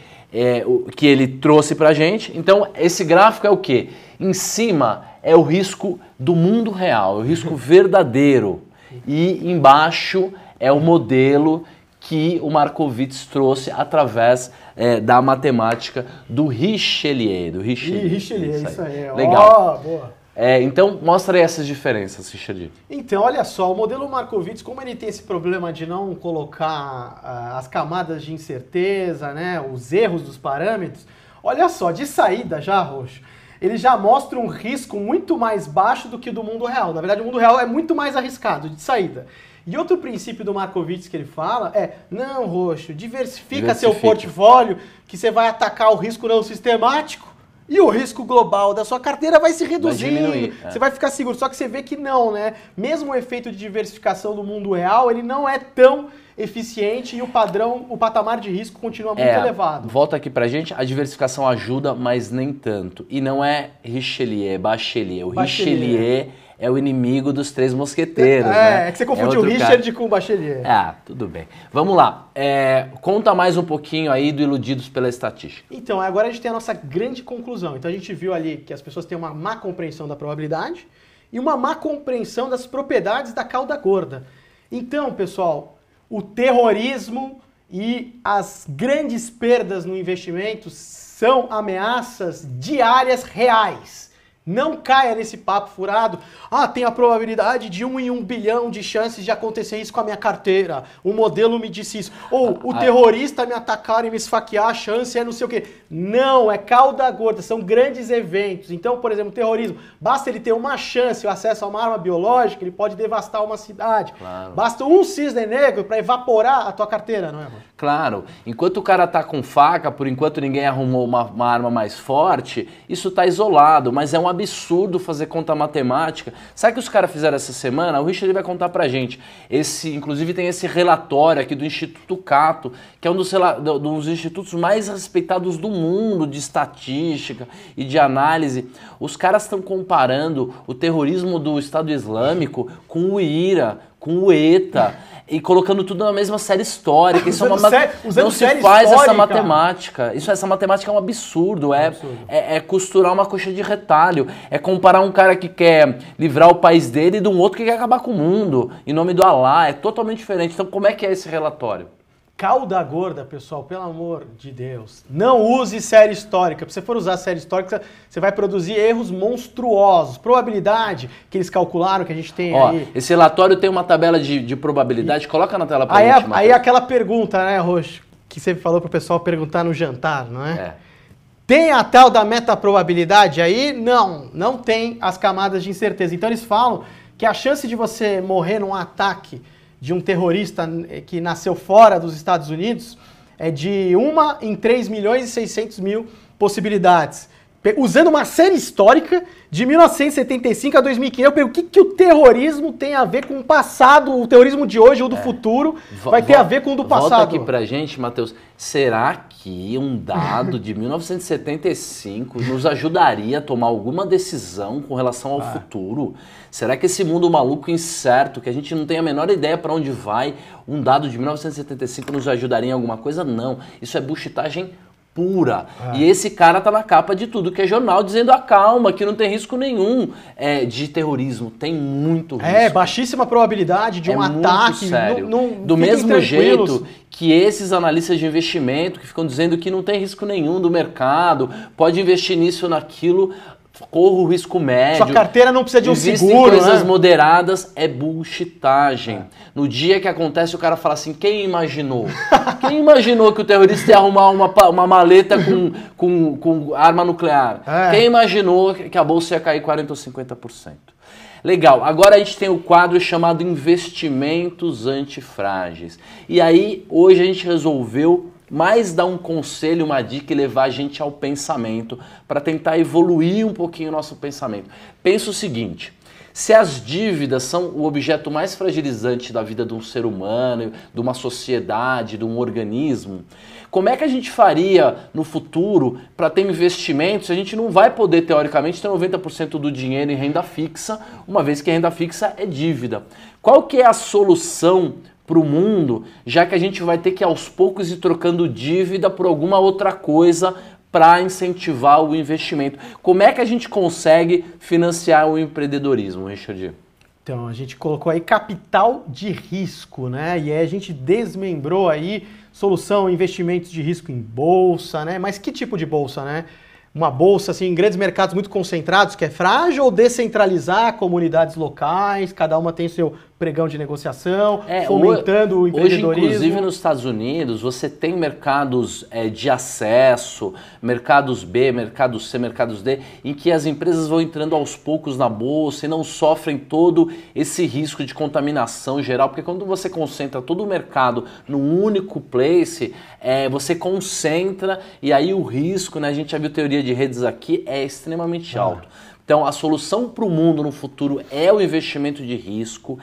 Speaker 1: Que ele trouxe pra gente. Então, esse gráfico é o quê? Em cima é o risco do mundo real, é o risco verdadeiro. E embaixo é o modelo que o Markowitz trouxe através da matemática do Richelieu.
Speaker 2: Richelieu, isso aí.
Speaker 1: Legal.
Speaker 2: Boa.
Speaker 1: Então, mostra aí essas diferenças, Richelieu.
Speaker 2: Então, olha só, o modelo Markowitz, como ele tem esse problema de não colocar as camadas de incerteza, né, os erros dos parâmetros, olha só, de saída já, Roxo, ele já mostra um risco muito mais baixo do que o do mundo real. Na verdade, o mundo real é muito mais arriscado de saída. E outro princípio do Markowitz que ele fala não, Roxo, diversifica seu portfólio, que você vai atacar o risco não sistemático e o risco global da sua carteira vai se reduzindo, você vai ficar seguro. Só que você vê que não, né? Mesmo o efeito de diversificação do mundo real, ele não é tão eficiente e o patamar de risco continua muito elevado.
Speaker 1: Volta aqui pra gente, a diversificação ajuda, mas nem tanto. E não é Richelieu, é Bachelier. Richelieu é o inimigo dos três mosqueteiros, né?
Speaker 2: É que você confundiu o Richard com o Bachelier.
Speaker 1: Tudo bem. Vamos lá. Conta mais um pouquinho aí do Iludidos pela Estatística.
Speaker 2: Então, agora a gente tem a nossa grande conclusão. Então, a gente viu ali que as pessoas têm uma má compreensão da probabilidade e uma má compreensão das propriedades da cauda gorda. Então, pessoal, o terrorismo e as grandes perdas no investimento são ameaças diárias reais. Não caia nesse papo furado. Tem a probabilidade de 1 em 1 bilhão de chances de acontecer isso com a minha carteira. O modelo me disse isso. Ou o terrorista me atacar e me esfaquear, a chance é não sei o quê. Não, é cauda gorda, são grandes eventos. Então, por exemplo, o terrorismo, basta ele ter uma chance, o acesso a uma arma biológica, ele pode devastar uma cidade.
Speaker 1: Claro.
Speaker 2: Basta um cisne negro para evaporar a tua carteira, não é, mano?
Speaker 1: Claro. Enquanto o cara tá com faca, por enquanto ninguém arrumou uma arma mais forte, isso tá isolado, mas é um absurdo fazer conta matemática. Sabe o que os caras fizeram essa semana? O Richard vai contar pra gente. Inclusive tem esse relatório aqui do Instituto Cato, que é um dos institutos mais respeitados do mundo de estatística e de análise. Os caras estão comparando o terrorismo do Estado Islâmico com o IRA, com o ETA e colocando tudo na mesma série histórica. Isso não se
Speaker 2: série
Speaker 1: faz
Speaker 2: histórica.
Speaker 1: essa matemática. Essa matemática é um absurdo. É costurar uma coxa de retalho. É comparar um cara que quer livrar o país dele de um outro que quer acabar com o mundo. Em nome do Alá. É totalmente diferente. Então, como é que é esse relatório?
Speaker 2: Cauda gorda, pessoal, pelo amor de Deus. Não use série histórica. Se você for usar série histórica, você vai produzir erros monstruosos. Probabilidade que eles calcularam, que a gente tem aí.
Speaker 1: Esse relatório tem uma tabela de probabilidade. Coloca na tela pra gente, Matheus.
Speaker 2: Aí aquela pergunta, né, Roxo, que você falou pro pessoal perguntar no jantar, não é? Tem a tal da metaprobabilidade aí? Não tem as camadas de incerteza. Então eles falam que a chance de você morrer num ataque de um terrorista que nasceu fora dos Estados Unidos é de 1 em 3.600.000 possibilidades. Usando uma série histórica de 1975 a 2015. Eu pergunto, o que o terrorismo tem a ver com o passado, o terrorismo de hoje ou do futuro vai ter a ver com o do passado?
Speaker 1: Volta aqui pra gente, Matheus. Será que um dado de 1975 nos ajudaria a tomar alguma decisão com relação ao futuro? Será que esse mundo maluco incerto, que a gente não tem a menor ideia para onde vai, um dado de 1975 nos ajudaria em alguma coisa? Não. Isso é buchitagem pura. E esse cara tá na capa de tudo que é jornal, dizendo calma, que não tem risco nenhum de terrorismo. Tem muito risco.
Speaker 2: Baixíssima probabilidade de um ataque.
Speaker 1: Sério. Do mesmo jeito que esses analistas de investimento que ficam dizendo que não tem risco nenhum do mercado, pode investir nisso ou naquilo, corra o risco médio.
Speaker 2: Sua carteira não precisa de um seguro,
Speaker 1: em coisas moderadas, é bullshitagem. No dia que acontece, o cara fala assim, quem imaginou? Quem imaginou que o terrorista ia arrumar uma maleta com arma nuclear? Quem imaginou que a bolsa ia cair 40% ou 50%? Legal, agora a gente tem o quadro chamado Investimentos Antifrágeis. E aí, hoje a gente resolveu mais dar um conselho, uma dica e levar a gente ao pensamento para tentar evoluir um pouquinho o nosso pensamento. Pensa o seguinte, se as dívidas são o objeto mais fragilizante da vida de um ser humano, de uma sociedade, de um organismo, como é que a gente faria no futuro para ter investimentos? A gente não vai poder, teoricamente, ter 90% do dinheiro em renda fixa, uma vez que a renda fixa é dívida. Qual que é a solução para o mundo, já que a gente vai ter que aos poucos ir trocando dívida por alguma outra coisa para incentivar o investimento? Como é que a gente consegue financiar o empreendedorismo, Richard?
Speaker 2: Então, a gente colocou aí capital de risco, né? E aí a gente desmembrou aí solução, investimentos de risco em bolsa, né? Mas que tipo de bolsa, né? Uma bolsa assim, em grandes mercados muito concentrados, que é frágil, ou descentralizar comunidades locais, cada uma tem seu pregão de negociação, fomentando o empreendedorismo.
Speaker 1: Hoje, inclusive nos Estados Unidos, você tem mercados de acesso, mercados B, mercados C, mercados D, em que as empresas vão entrando aos poucos na bolsa e não sofrem todo esse risco de contaminação geral, porque quando você concentra todo o mercado num único place, você concentra e aí o risco, né, a gente já viu teoria de redes aqui, é extremamente alto. Então, a solução para o mundo no futuro é o investimento de risco,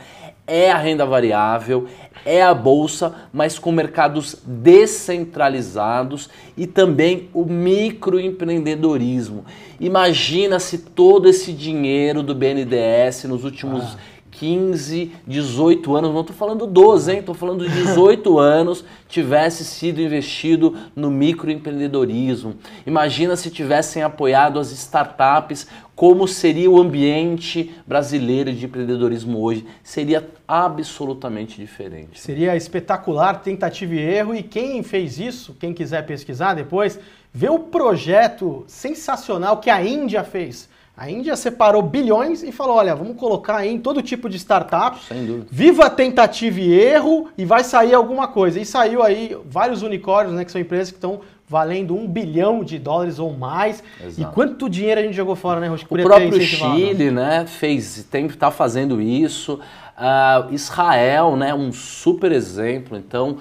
Speaker 1: é a renda variável, é a bolsa, mas com mercados descentralizados e também o microempreendedorismo. Imagina se todo esse dinheiro do BNDES nos últimos 15, 18 anos, não estou falando 12, hein? Estou falando de 18 anos, tivesse sido investido no microempreendedorismo. Imagina se tivessem apoiado as startups, como seria o ambiente brasileiro de empreendedorismo hoje. Seria absolutamente diferente.
Speaker 2: Seria espetacular, tentativa e erro, e quem fez isso, quem quiser pesquisar depois, vê o projeto sensacional que a Índia fez. A Índia separou bilhões e falou, olha, vamos colocar aí em todo tipo de startup,
Speaker 1: sem dúvida,
Speaker 2: viva tentativa e erro e vai sair alguma coisa. E saiu aí vários unicórnios, né, que são empresas que estão valendo $1 bilhão ou mais.
Speaker 1: Exato.
Speaker 2: E quanto dinheiro a gente jogou fora, né, Rocha?
Speaker 1: O próprio Chile, né, está fazendo isso. Israel, né, um super exemplo. Então,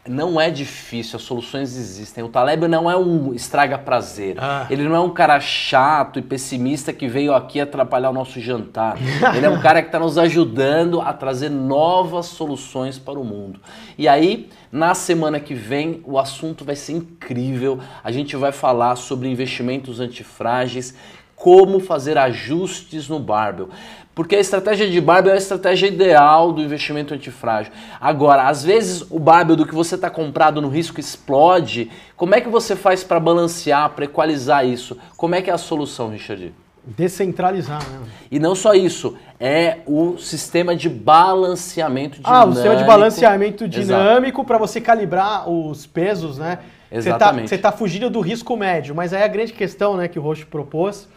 Speaker 1: não é difícil, as soluções existem. O Taleb não é um estraga-prazer. Ele não é um cara chato e pessimista que veio aqui atrapalhar o nosso jantar. Ele é um cara que está nos ajudando a trazer novas soluções para o mundo. E aí, na semana que vem, o assunto vai ser incrível. A gente vai falar sobre investimentos antifrágeis, como fazer ajustes no barbell. Porque a estratégia de barbell é a estratégia ideal do investimento antifrágil. Agora, às vezes o barbell do que você está comprado no risco explode. Como é que você faz para balancear, para equalizar isso? Como é que é a solução, Richard?
Speaker 2: Descentralizar, né?
Speaker 1: E não só isso, é o sistema de balanceamento dinâmico.
Speaker 2: O sistema de balanceamento dinâmico para você calibrar os pesos, né?
Speaker 1: Exatamente.
Speaker 2: Você está fugindo do risco médio, mas aí a grande questão, né, que o Roxo propôs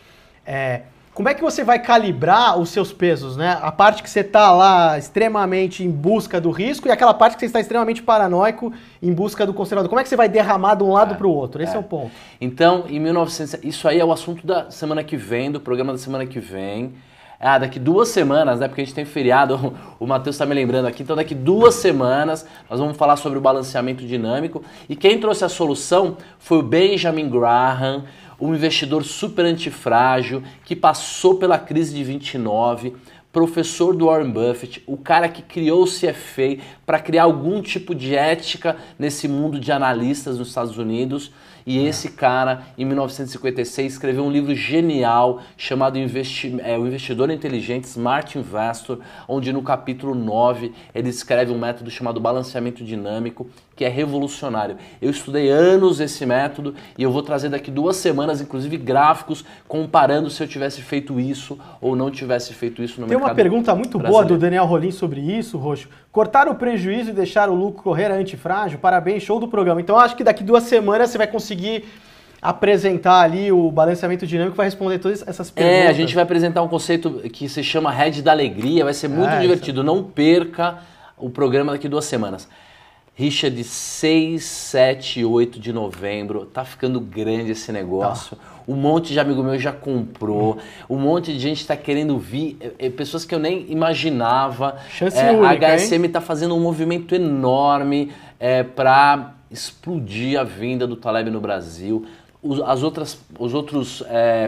Speaker 2: é como é que você vai calibrar os seus pesos, né? A parte que você está lá extremamente em busca do risco e aquela parte que você está extremamente paranoico em busca do conservador. Como é que você vai derramar de um lado para o outro? Esse é o ponto.
Speaker 1: Então, em 1900, isso aí é o assunto da semana que vem, do programa da semana que vem. Daqui 2 semanas, né? Porque a gente tem feriado, o Matheus está me lembrando aqui. Então, daqui 2 semanas, nós vamos falar sobre o balanceamento dinâmico. E quem trouxe a solução foi o Benjamin Graham, um investidor super antifrágil que passou pela crise de 29, professor do Warren Buffett, o cara que criou o CFA para criar algum tipo de ética nesse mundo de analistas nos Estados Unidos. E esse cara, em 1956, escreveu um livro genial chamado O Investidor Inteligente, Smart Investor, onde no capítulo 9 ele escreve um método chamado balanceamento dinâmico, que é revolucionário. Eu estudei anos esse método e eu vou trazer daqui 2 semanas, inclusive gráficos, comparando se eu tivesse feito isso ou não tivesse feito isso no mercado.
Speaker 2: Tem uma pergunta muito boa do Daniel Rolim sobre isso, Roxo. Cortar o prejuízo e deixar o lucro correr é antifrágil? Parabéns, show do programa. Então acho que daqui 2 semanas você vai conseguir apresentar ali o balanceamento dinâmico, vai responder todas essas perguntas.
Speaker 1: A gente vai apresentar um conceito que se chama Hedge da Alegria, vai ser muito divertido. Não perca o programa daqui 2 semanas. Richard, 6, 7 e 8 de novembro, tá ficando grande esse negócio. Um monte de amigo meu já comprou, um monte de gente tá querendo vir, pessoas que eu nem imaginava.
Speaker 2: Chance única,
Speaker 1: a HSM tá fazendo um movimento enorme para explodir a venda do Taleb no Brasil. Os outros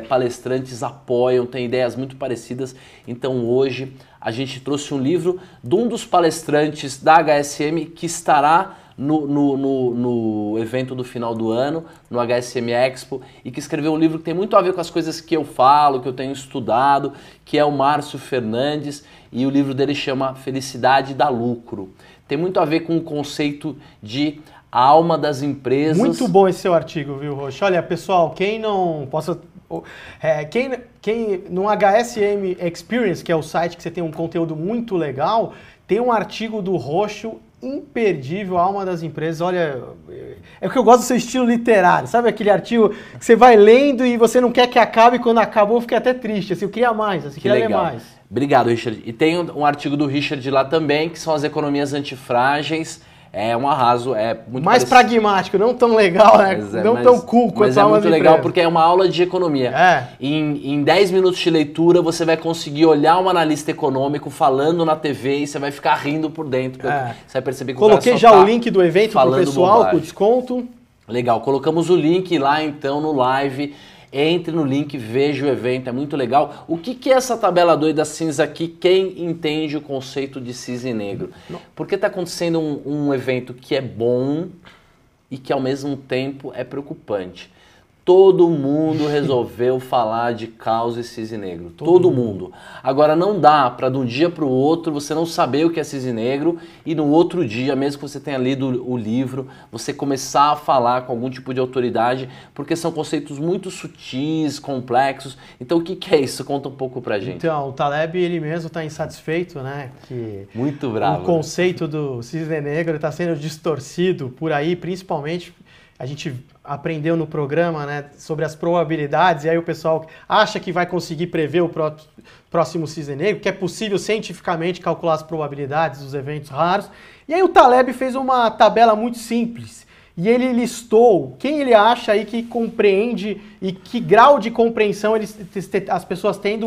Speaker 1: palestrantes apoiam, têm ideias muito parecidas. Então hoje a gente trouxe um livro de um dos palestrantes da HSM que estará no evento do final do ano, no HSM Expo, e que escreveu um livro que tem muito a ver com as coisas que eu falo, que eu tenho estudado, que é o Márcio Fernandes, e o livro dele chama Felicidade dá Lucro. Tem muito a ver com o conceito de a alma das empresas.
Speaker 2: Muito bom esse seu artigo, viu, Roxo? Olha, pessoal, quem não possa... quem no HSM Experience, que é o site que você tem um conteúdo muito legal, tem um artigo do Roxo imperdível, a alma das empresas. Olha, é porque eu gosto do seu estilo literário, sabe aquele artigo que você vai lendo e você não quer que acabe, quando acabou eu fiquei até triste, assim, eu queria mais, assim, queria ler mais.
Speaker 1: Obrigado, Richard. E tem um artigo do Richard lá também, que são as economias antifrágeis. É um arraso, é muito
Speaker 2: mais pragmático, não tão legal, né? Não tão cool quanto
Speaker 1: mas é muito legal porque é uma aula de economia. Em 10 minutos de leitura você vai conseguir olhar um analista econômico falando na TV e você vai ficar rindo por dentro. Você vai perceber que
Speaker 2: coloquei já o link do evento pro pessoal com desconto.
Speaker 1: Legal, colocamos o link lá então no live. Entre no link, veja o evento, é muito legal. O que é essa tabela doida cinza aqui? Quem entende o conceito de cisne negro? Porque está acontecendo um evento que é bom e que ao mesmo tempo é preocupante. Todo mundo resolveu falar de caos e cisne negro. Todo mundo. Agora não dá para de um dia para o outro você não saber o que é cisne negro e no outro dia, mesmo que você tenha lido o livro, você começar a falar com algum tipo de autoridade, porque são conceitos muito sutis, complexos. Então o que é isso? Conta um pouco pra gente.
Speaker 2: Então, o Taleb ele mesmo está insatisfeito, né? Que
Speaker 1: muito bravo.
Speaker 2: O conceito do cisne negro está sendo distorcido por aí, principalmente... A gente aprendeu no programa, né, sobre as probabilidades, e aí o pessoal acha que vai conseguir prever o próximo cisne negro, que é possível cientificamente calcular as probabilidades dos eventos raros. E aí o Taleb fez uma tabela muito simples, e ele listou quem ele acha aí que compreende e que grau de compreensão as pessoas têm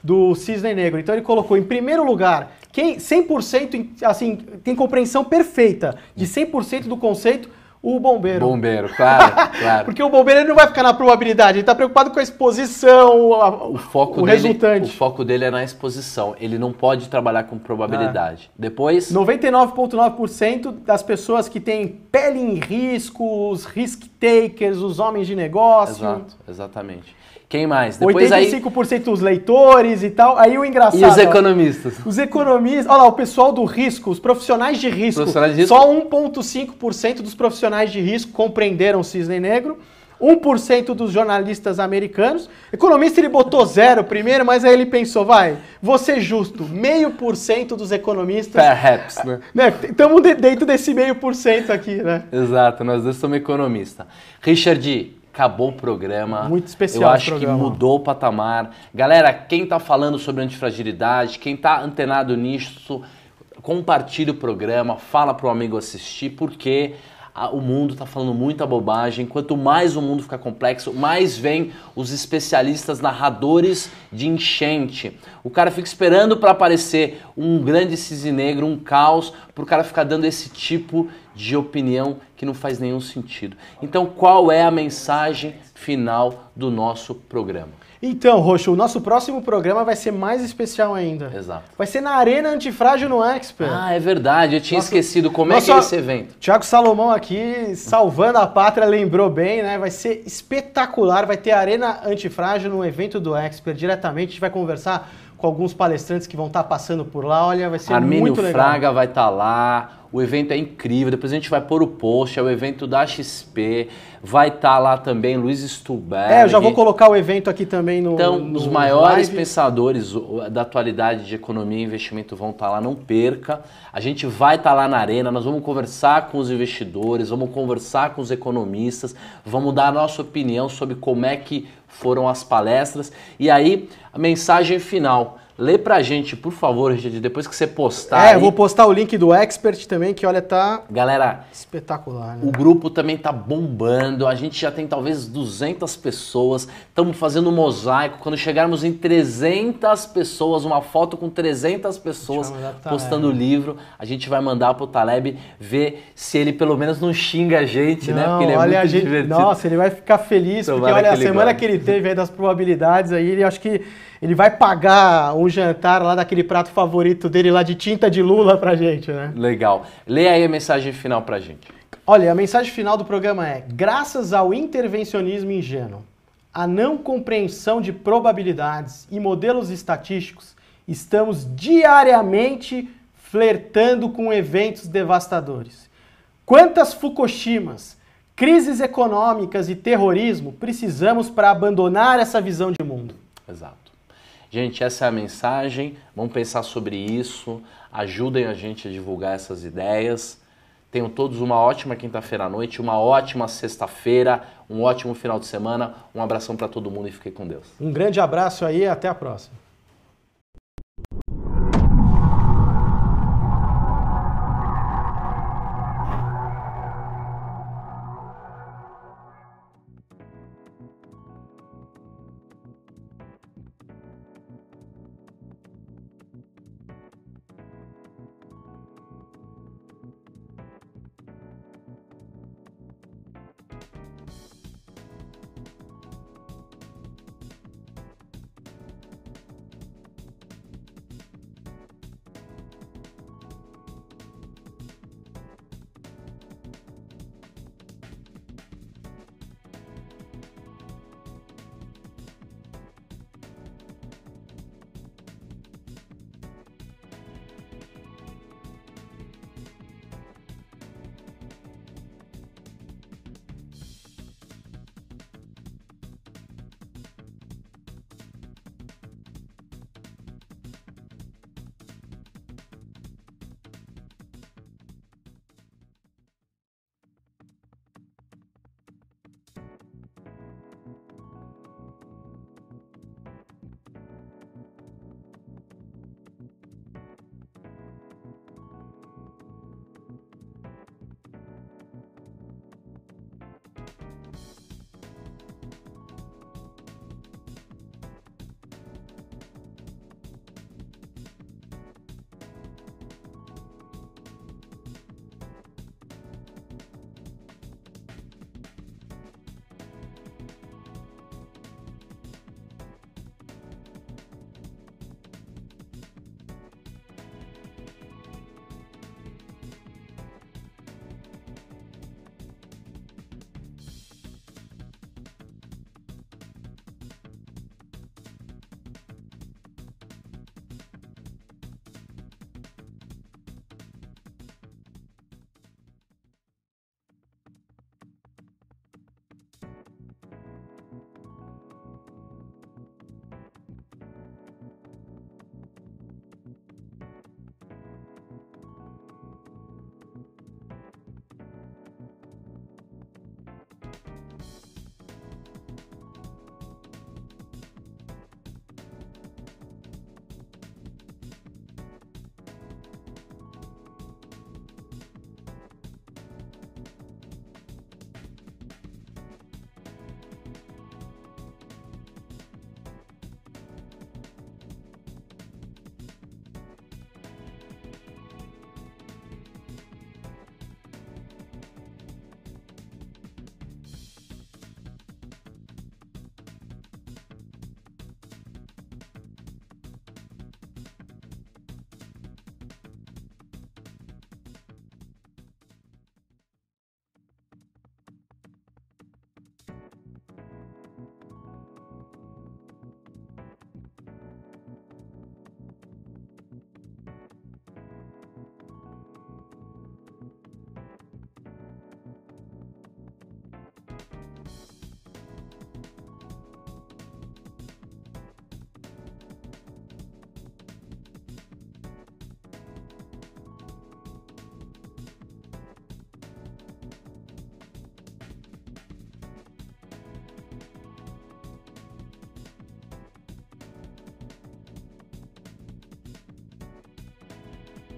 Speaker 2: do cisne negro. Então ele colocou em primeiro lugar, quem 100% assim, tem compreensão perfeita de 100% do conceito, o bombeiro.
Speaker 1: Bombeiro, claro, claro.
Speaker 2: Porque o bombeiro ele não vai ficar na probabilidade, ele está preocupado com a exposição, o resultante.
Speaker 1: O foco dele é na exposição, ele não pode trabalhar com probabilidade. Depois...
Speaker 2: 99,9% das pessoas que têm pele em risco, os risk takers, os homens de negócio.
Speaker 1: Exato, exatamente. Quem mais? Depois
Speaker 2: 85% dos leitores e tal. Aí o engraçado...
Speaker 1: E os economistas?
Speaker 2: Os economistas... Olha lá, o pessoal do risco, os profissionais de risco. Só 1,5% dos profissionais de risco compreenderam o cisne negro. 1% dos jornalistas americanos. Economista ele botou 0 primeiro, mas aí ele pensou, vou ser justo, 0,5% dos economistas...
Speaker 1: Perhaps, né?
Speaker 2: Estamos dentro desse 0,5% aqui, né?
Speaker 1: Exato, nós dois somos economistas. Richard, acabou o programa.
Speaker 2: Muito especial.
Speaker 1: Eu acho que mudou o patamar. Galera, quem tá falando sobre antifragilidade, quem tá antenado nisso, compartilha o programa, fala pro amigo assistir, porque o mundo tá falando muita bobagem. Quanto mais o mundo fica complexo, mais vem os especialistas narradores de enchente. O cara fica esperando para aparecer um grande cisne negro, um caos, pro cara ficar dando esse tipo de opinião que não faz nenhum sentido. Então, qual é a mensagem final do nosso programa?
Speaker 2: Então, Roxo, o nosso próximo programa vai ser mais especial ainda.
Speaker 1: Exato.
Speaker 2: Vai ser na Arena Antifrágil no Expert.
Speaker 1: Ah, é verdade. Eu tinha esquecido. Como é que é esse evento?
Speaker 2: Thiago Salomão aqui, salvando a pátria, lembrou bem, né? Vai ser espetacular. Vai ter Arena Antifrágil no evento do Expert diretamente. A gente vai conversar com alguns palestrantes que vão estar passando por lá. Olha, vai ser muito legal.
Speaker 1: Armínio Fraga vai estar lá. O evento é incrível, depois a gente vai pôr o post, é o evento da XP, vai estar lá também Luiz Stuhlberg.
Speaker 2: Eu já vou colocar o evento aqui também no
Speaker 1: Então, os maiores pensadores da atualidade de economia e investimento vão estar lá, não perca. A gente vai estar lá na Arena, nós vamos conversar com os investidores, vamos conversar com os economistas, vamos dar a nossa opinião sobre como é que foram as palestras. E aí, a mensagem final. Lê pra gente, por favor, gente, depois que você postar.
Speaker 2: Eu vou postar o link do Expert também, que olha, tá...
Speaker 1: Galera,
Speaker 2: espetacular, né?
Speaker 1: O grupo também tá bombando, a gente já tem talvez 200 pessoas, estamos fazendo um mosaico, quando chegarmos em 300 pessoas, uma foto com 300 pessoas postando o livro, a gente vai mandar pro Taleb ver se ele pelo menos não xinga a gente, né? Porque ele é muito divertido.
Speaker 2: Nossa, ele vai ficar feliz, porque olha, a semana que ele teve aí das probabilidades aí, ele acho que ele vai pagar um jantar lá daquele prato favorito dele lá de tinta de lula pra gente, né?
Speaker 1: Legal. Lê aí a mensagem final pra gente.
Speaker 2: Olha, a mensagem final do programa é: graças ao intervencionismo ingênuo, à não compreensão de probabilidades e modelos estatísticos, estamos diariamente flertando com eventos devastadores. Quantas Fukushimas, crises econômicas e terrorismo precisamos para abandonar essa visão de mundo?
Speaker 1: Exato. Gente, essa é a mensagem, vamos pensar sobre isso, ajudem a gente a divulgar essas ideias. Tenham todos uma ótima quinta-feira à noite, uma ótima sexta-feira, um ótimo final de semana. Um abração para todo mundo e fiquem com Deus.
Speaker 2: Um grande abraço aí e até a próxima.